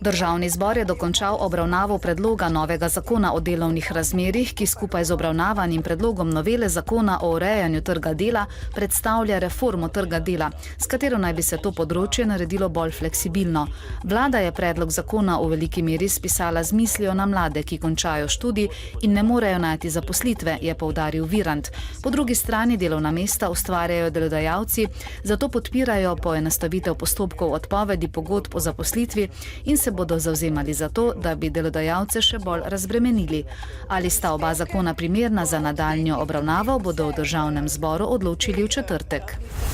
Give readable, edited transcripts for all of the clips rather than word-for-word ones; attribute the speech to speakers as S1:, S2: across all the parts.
S1: Državni zbor je dokončal obravnavo predloga novega zakona o delovnih razmerjih, ki skupaj z obravnavanim predlogom novele zakona o urejanju trga dela predstavlja reformo trga dela, s katero naj bi se to področje naredilo bolj fleksibilno. Vlada je predlog zakona v veliki meri spisala z mislijo na mlade, ki končajo študij in ne morejo najti zaposlitve, je poudaril Virant. Po drugi strani delovna mesta ustvarjajo delodajalci, zato podpirajo poenostavitev postopkov odpovedi pogodb o zaposlitvi in se bodo zavzemali za to, da bi delodajalce še bolj razbremenili. Ali sta oba zakona primerna za nadaljnjo obravnavo, bodo v Državnem zboru odločili v četrtek.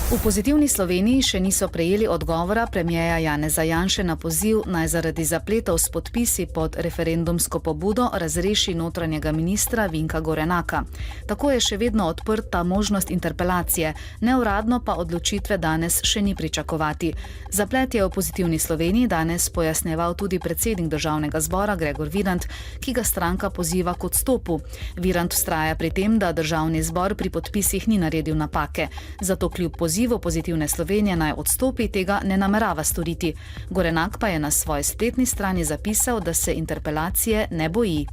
S1: V Pozitivni Sloveniji še niso prejeli odgovora premierja Janeza Janše na poziv, naj zaradi zapletov s podpisi pod referendumsko pobudo razreši notranjega ministra Vinka Gorenaka. Tako je še vedno odprta možnost interpelacije, neuradno pa odločitve danes še ni pričakovati. Zaplet je v Pozitivni Sloveniji danes pojasnjeval tudi predsednik Državnega zbora Gregor Virant, ki ga stranka poziva k odstopu. Virant vztraja pri tem, da Državni zbor pri podpisih ni naredil napake. Zato kljub pozivu Pozitivne Slovenije naj odstopi, tega ne namerava storiti. Gorenak pa je na svoji spletni strani zapisal, da se interpelacije ne boji.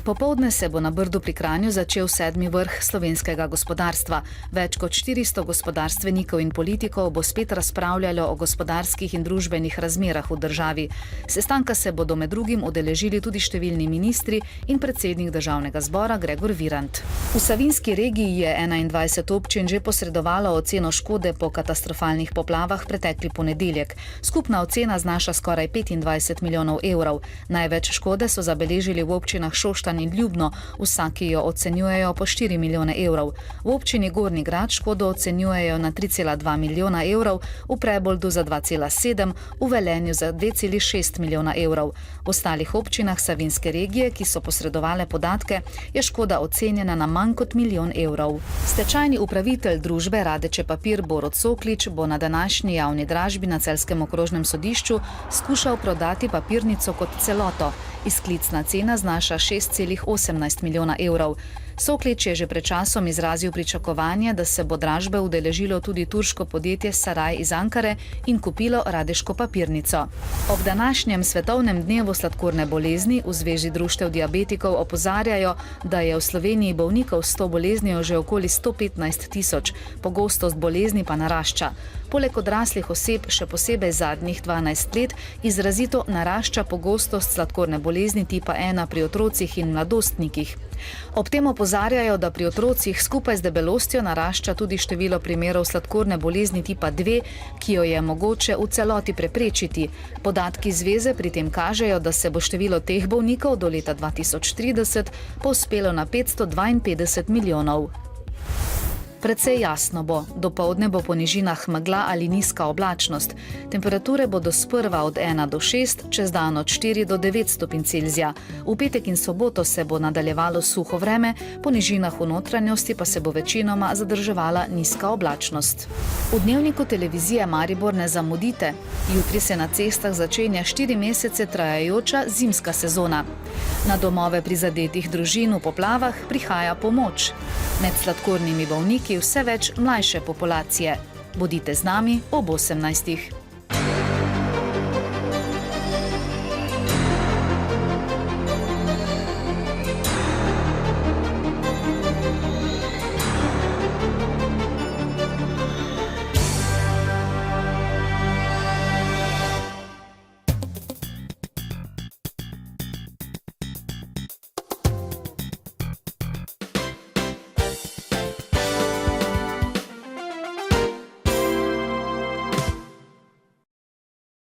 S1: Popoldne se bo na Brdu pri Kranju začel 7. vrh slovenskega gospodarstva. Več kot 400 gospodarstvenikov in politikov bo spet razpravljalo o gospodarskih in družbenih razmerah v državi. Sestanka se bodo med drugim udeležili tudi številni ministri in predsednik Državnega zbora Gregor Virant. V Savinjski regiji je 21 občin že posredovalo oceno škode po katastrofalnih poplavah pretekli ponedeljek. Skupna ocena znaša skoraj 25 milijonov evrov. Največ škode so zabeležili v občinah Šoštanj in Ljubno, vsaki jo ocenjujejo po 4 milijone evrov. V občini Gornji Grad škodo ocenjujejo na 3,2 milijona evrov, v Preboldu za 2,7, v Velenju za 2,6 milijona evrov. V ostalih občinah Savinjske regije, ki so posredovale podatke, je škoda ocenjena na manj kot milijon evrov. Stečajni upravitelj družbe Radeče Papir Borut Soklič bo na današnji javni dražbi na Celjskem okrožnem sodišču skušal prodati papirnico kot celoto. Izklicna cena znaša 6,18 milijona evrov. Soklič je že pred časom izrazil pričakovanje, da se bo dražbe udeležilo tudi turško podjetje Saraj iz Ankare in kupilo radeško papirnico. Ob današnjem svetovnem dnevu sladkorne bolezni v Zvezi društev diabetikov opozarjajo, da je v Sloveniji bolnikov s to boleznijo že okoli 115 tisoč, pogostost bolezni pa narašča. Poleg odraslih oseb, še posebej zadnjih 12 let, izrazito narašča pogostost sladkorne bolezni tipa 1 pri otrocih in mladostnikih. Ob tem opozarjajo, da pri otrocih skupaj z debelostjo narašča tudi število primerov sladkorne bolezni tipa 2, ki jo je mogoče v celoti preprečiti. Podatki zveze pri tem kažejo, da se bo število teh bolnikov do leta 2030 povzpelo na 552 milijonov. Precej jasno bo. Dopoldne bo po nižinah megla ali nizka oblačnost. Temperature bodo sprva od 1 do 6, čez dan od 4 do 9 stopinj Celzija. V petek in soboto se bo nadaljevalo suho vreme, po nižinah v notranjosti pa se bo večinoma zadrževala nizka oblačnost. V Dnevniku televizije Maribor ne zamudite. Jutri se na cestah začenja 4 mesece trajajoča zimska sezona. Na domove prizadetih družin v poplavah prihaja pomoč. Med sladkornimi bolniki vse več mlajše populacije. Bodite z nami ob 18.